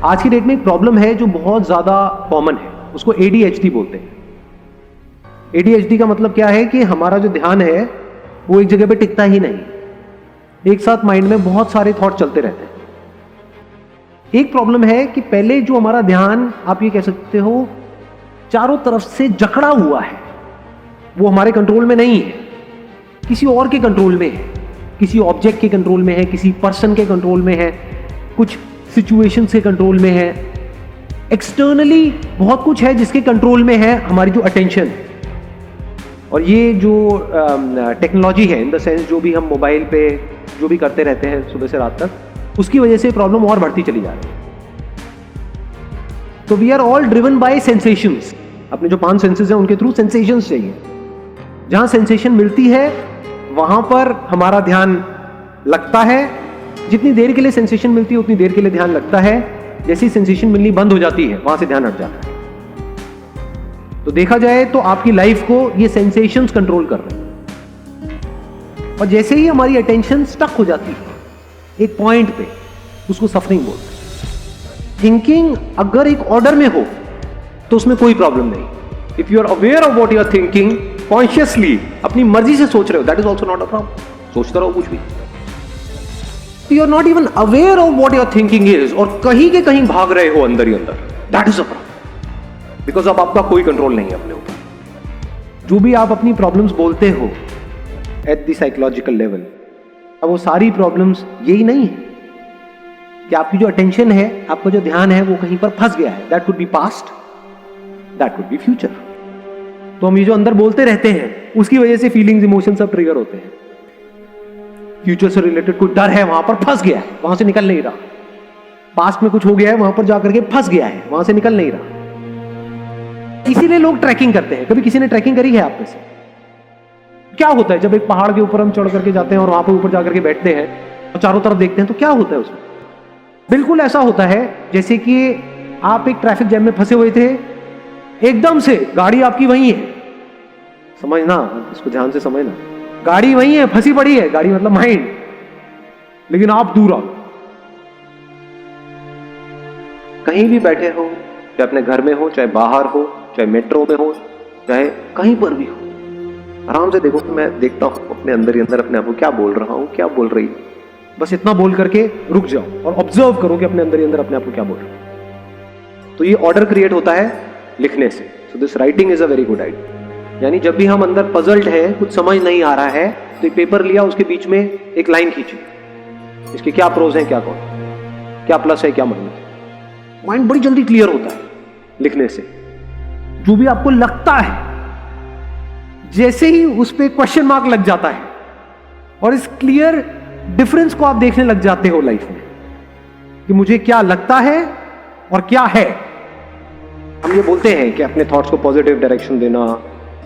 आज की डेट में एक प्रॉब्लम है जो बहुत ज़्यादा कॉमन है, उसको ADHD बोलते हैं। ADHD का मतलब क्या है कि हमारा जो ध्यान है वो एक जगह पे टिकता ही नहीं, एक साथ माइंड में बहुत सारे थॉट चलते रहते हैं। एक प्रॉब्लम है कि पहले जो हमारा ध्यान, आप ये कह सकते हो, चारों तरफ से जकड़ा हुआ है, वो हमारे कंट्रोल में नहीं है, किसी और के कंट्रोल में है, किसी ऑब्जेक्ट के कंट्रोल में है, किसी पर्सन के कंट्रोल में है, कुछ सिचुएशंस के कंट्रोल में है, एक्सटर्नली बहुत कुछ है जिसके कंट्रोल में है हमारी जो अटेंशन। और ये जो टेक्नोलॉजी है, इन द सेंस जो भी हम मोबाइल पे जो भी करते रहते हैं सुबह से रात तक, उसकी वजह से प्रॉब्लम और बढ़ती चली जा रही है। तो we are all driven by sensations. अपने जो 5 सेंसेस हैं उनके थ्रू सेंसेशंस चाहिए। जहां सेंसेशन मिलती है वहां पर हमारा ध्यान लगता है। जितनी देर के लिए सेंसेशन मिलती है उतनी देर के लिए ध्यान लगता है। जैसी सेंसेशन मिलनी बंद हो जाती है वहां से ध्यान हट जाता है। तो देखा जाए तो आपकी लाइफ को ये सेंसेशंस कंट्रोल कर रहे हैं। और जैसे ही हमारी अटेंशन स्टक हो जाती है एक पॉइंट पे, उसको सफरिंग बोलते हैं। थिंकिंग अगर एक ऑर्डर में हो तो उसमें कोई प्रॉब्लम नहीं। If you are aware of what you are thinking, consciously अपनी मर्जी से सोच रहे हो, that is also not a problem. सोचते रहो कुछ भी। You are not even aware of what your thinking is, और कहीं के कहीं भाग रहे हो अंदर ही अंदर, that is a problem. Because अब आपका कोई कंट्रोल नहीं है अपने ऊपर। जो भी आप अपनी प्रॉब्लम्स बोलते हो एट द साइकोलॉजिकल लेवल, अब वो सारी प्रॉब्लम्स यही नहीं है कि आपकी जो अटेंशन है, आपका जो ध्यान है, वो कहीं पर फंस गया है। That could be past, that could be future. तो हम ये जो अंदर बोलते रहते हैं उसकी वजह से फीलिंग्स, इमोशन सब ट्रिगर होते हैं। फ्यूचर से रिलेटेड कोई डर है, वहां पर फंस गया है, वहां से निकल नहीं रहा। पास्ट में कुछ हो गया है, वहां पर जाकर के फंस गया है, वहां से निकल नहीं रहा। इसीलिए लोग ट्रैकिंग करते हैं। कभी किसी ने ट्रैकिंग करी है आप में से? क्या होता है जब एक पहाड़ के ऊपर हम चढ़ करके जाते हैं और वहां पर ऊपर जाकर के बैठते हैं और चारों तरफ देखते हैं, तो क्या होता है उसमें? बिल्कुल ऐसा होता है जैसे कि आप एक ट्रैफिक जैम में फंसे हुए थे, एकदम से गाड़ी आपकी वहीं है। समझना, इसको ध्यान से समझना। गाड़ी वहीं है, फंसी पड़ी है, गाड़ी मतलब माइंड, लेकिन आप दूर आओ। कहीं भी बैठे हो, चाहे अपने घर में हो, चाहे बाहर हो, चाहे मेट्रो में हो, चाहे कहीं पर भी हो, आराम से देखो कि मैं देखता हूं अपने अंदर ही अंदर अपने आप को क्या बोल रहा हूं, क्या बोल रही हूं। बस इतना बोल करके रुक जाओ और ऑब्जर्व करो कि अपने अंदर ही अंदर अपने आप को क्या बोल रहा हूं। तो ये ऑर्डर क्रिएट होता है लिखने से। So this writing is a very good idea. यानी जब भी हम अंदर पजल्ड है, कुछ समझ नहीं आ रहा है, तो एक पेपर लिया, उसके बीच में एक लाइन खींची, इसके क्या प्रोज हैं, क्या कौन, क्या प्लस है, क्या माइनस। माइंड बड़ी जल्दी क्लियर होता है लिखने से। जो भी आपको लगता है, जैसे ही उस पर क्वेश्चन मार्क लग जाता है और इस क्लियर डिफरेंस को आप देखने लग जाते हो लाइफ में कि मुझे क्या लगता है और क्या है। हम ये बोलते हैं कि अपने थॉट्स को पॉजिटिव डायरेक्शन देना,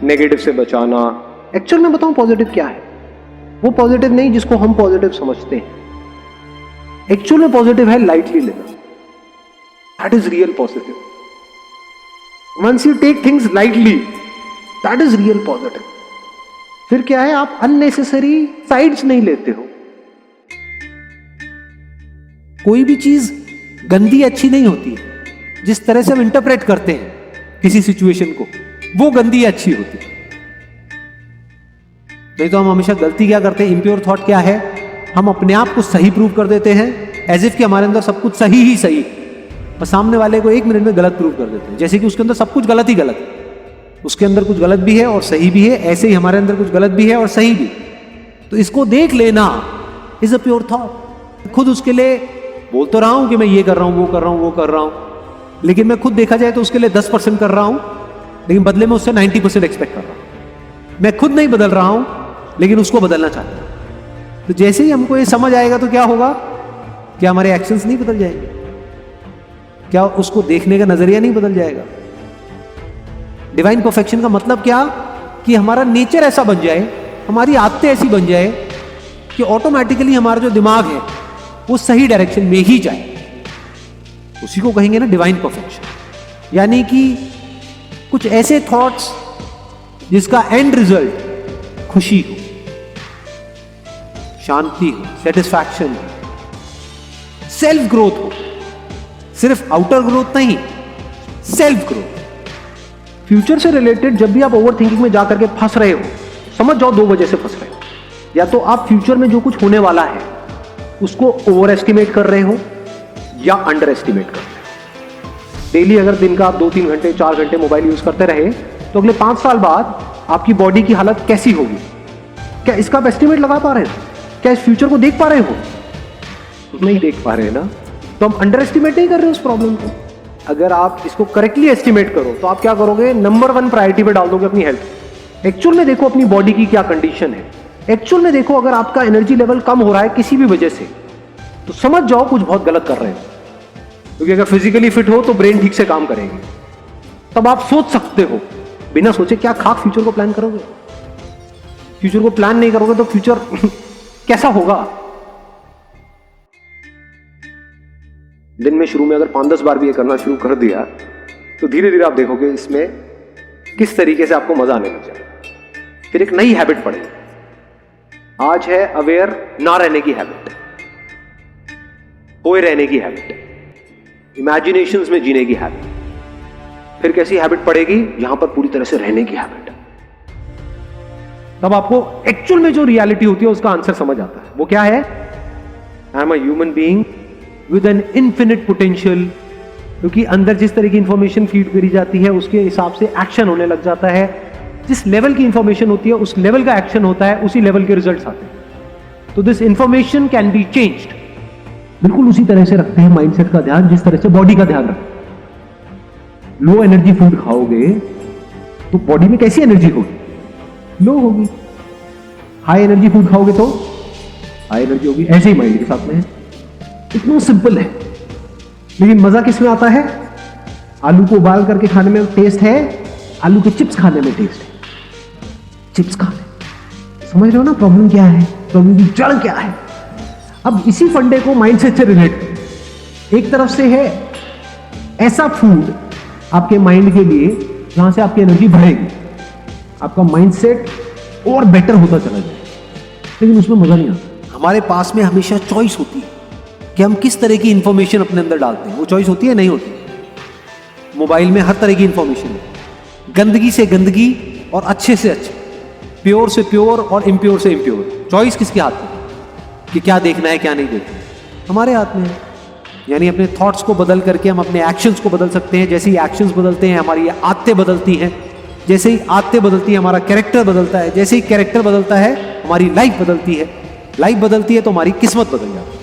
नेगेटिव से बचाना। एक्चुअल में बताऊं पॉजिटिव क्या है? वो पॉजिटिव नहीं जिसको हम पॉजिटिव समझते हैं। एक्चुअल में पॉजिटिव है लाइटली लेना। That is real positive. Once you take things lightly, that is real positive. फिर क्या है, आप अननेसेसरी साइड्स नहीं लेते हो। कोई भी चीज गंदी अच्छी नहीं होती है। जिस तरह से हम इंटरप्रेट करते हैं किसी सिचुएशन को, वो गंदी अच्छी होती है। नहीं तो हम हमेशा गलती क्या करते हैं, इम्प्योर थॉट क्या है, हम अपने आप को सही प्रूव कर देते हैं, एज इफ कि हमारे अंदर सब कुछ सही ही सही, और सामने वाले को 1 मिनट में गलत प्रूव कर देते हैं, जैसे कि उसके अंदर सब कुछ गलत ही गलत है। उसके अंदर कुछ गलत भी है और सही भी है, ऐसे ही हमारे अंदर कुछ गलत भी है और सही भी। तो इसको देख लेना इज अ प्योर थॉट। खुद उसके लिए बोल तो रहा हूं कि मैं ये कर रहा हूं, वो कर रहा हूं, वो कर रहा हूं, लेकिन मैं खुद देखा जाए तो उसके लिए 10% कर रहा हूं, लेकिन बदले में उससे 90% एक्सपेक्ट कर रहा हूं। मैं खुद नहीं बदल रहा हूं, लेकिन उसको बदलना चाहता हूं। तो जैसे ही हमको ये समझ आएगा तो क्या होगा, क्या हमारे एक्शंस नहीं बदल जाएंगे? क्या उसको देखने का नजरिया नहीं बदल जाएगा? डिवाइन परफेक्शन का मतलब क्या, कि हमारा नेचर ऐसा बन जाए, हमारी आदतें ऐसी बन जाए कि ऑटोमेटिकली हमारा जो दिमाग है वो सही डायरेक्शन में ही जाए। उसी को कहेंगे ना डिवाइन परफेक्शन। यानी कि कुछ ऐसे थॉट्स जिसका एंड रिजल्ट खुशी हो, शांति हो, सेटिस्फैक्शन हो, सेल्फ ग्रोथ हो, सिर्फ आउटर ग्रोथ नहीं, सेल्फ ग्रोथ। फ्यूचर से रिलेटेड जब भी आप ओवर थिंकिंग में जाकर के फंस रहे हो, समझ जाओ 2 वजह से फंस रहे हो। या तो आप फ्यूचर में जो कुछ होने वाला है उसको ओवर एस्टिमेट कर रहे हो या अंडर एस्टिमेट कर रहे हो। डेली अगर दिन का आप 2-3 घंटे 4 घंटे मोबाइल यूज करते रहे तो अगले 5 साल बाद आपकी बॉडी की हालत कैसी होगी? क्या इसका आप एस्टिमेट लगा पा रहे हो? क्या इस फ्यूचर को देख पा रहे हो? नहीं देख पा रहे ना, तो हम अंडर एस्टिमेट नहीं कर रहे उस प्रॉब्लम को। अगर आप इसको करेक्टली एस्टिमेट करो तो आप क्या करोगे? नंबर 1 प्रायोरिटी पे डाल दोगे अपनी हेल्थ। एक्चुअल में देखो अपनी बॉडी की क्या कंडीशन है। एक्चुअल में देखो अगर आपका एनर्जी लेवल कम हो रहा है किसी भी वजह से, तो समझ जाओ कुछ बहुत गलत कर रहे हो। क्योंकि अगर फिजिकली फिट हो तो ब्रेन ठीक से काम करेगी। तब आप सोच सकते हो, बिना सोचे क्या खाक फ्यूचर को प्लान करोगे? फ्यूचर को प्लान नहीं करोगे तो फ्यूचर कैसा होगा? दिन में शुरू में अगर 5-10 बार भी ये करना शुरू कर दिया तो धीरे धीरे आप देखोगे इसमें किस तरीके से आपको मजा आने लग जाएगा। फिर एक नई हैबिट पड़ेगी। आज है अवेयर ना रहने की हैबिट, खोए रहने की हैबिट, इमेजिनेशंस में जीने की हैबिट। फिर कैसी हैबिट पड़ेगी? यहां पर पूरी तरह से रहने की हैबिट। तब आपको एक्चुअल में जो रियलिटी होती है उसका आंसर समझ आता है। वो क्या है? I am a human being with an infinite potential. क्योंकि अंदर जिस तरह की इंफॉर्मेशन फीड करी जाती है उसके हिसाब से एक्शन होने लग जाता है। जिस लेवल की इंफॉर्मेशन होती है उस लेवल का एक्शन होता है, उसी लेवल के रिजल्ट्स आते हैं। तो this information can be changed. बिल्कुल उसी तरह से रखते हैं माइंडसेट का ध्यान जिस तरह से बॉडी का ध्यान रखते हैं। लो एनर्जी फूड खाओगे तो बॉडी में कैसी एनर्जी होगी? लो होगी। हाई एनर्जी फूड खाओगे तो हाई एनर्जी होगी। ऐसे ही माइंड के साथ में है। इतना सिंपल है। लेकिन मजा किस में आता है? आलू को उबाल करके खाने में टेस्ट है, आलू के चिप्स खाने में टेस्ट है। चिप्स खाने, समझ रहे हो ना प्रॉब्लम क्या है? प्रॉब्लम की जड़ क्या है? अब इसी फंडे को माइंडसेट से रिलेट करो। एक तरफ से है ऐसा फूड आपके माइंड के लिए जहां से आपकी एनर्जी बढ़ेगी, आपका माइंडसेट और बेटर होता चला जाए। लेकिन उसमें मजा नहीं आता। हमारे पास में हमेशा चॉइस होती है कि हम किस तरह की इंफॉर्मेशन अपने अंदर डालते हैं। वो चॉइस होती है? नहीं होती। मोबाइल में हर तरह की इंफॉर्मेशन है, गंदगी से गंदगी और अच्छे से अच्छे, प्योर से प्योर और इम्प्योर से इम्प्योर। चॉइस किसके हाथ में कि क्या देखना है क्या नहीं देखना है? हमारे हाथ में है। यानी अपने थॉट्स को बदल करके हम अपने एक्शंस को बदल सकते हैं। जैसे ही एक्शंस बदलते हैं हमारी आदतें बदलती हैं। जैसे ही आदतें बदलती है हमारा कैरेक्टर बदलता है। जैसे ही कैरेक्टर बदलता है हमारी लाइफ बदलती है। लाइफ बदलती है तो हमारी किस्मत बदल जाती है।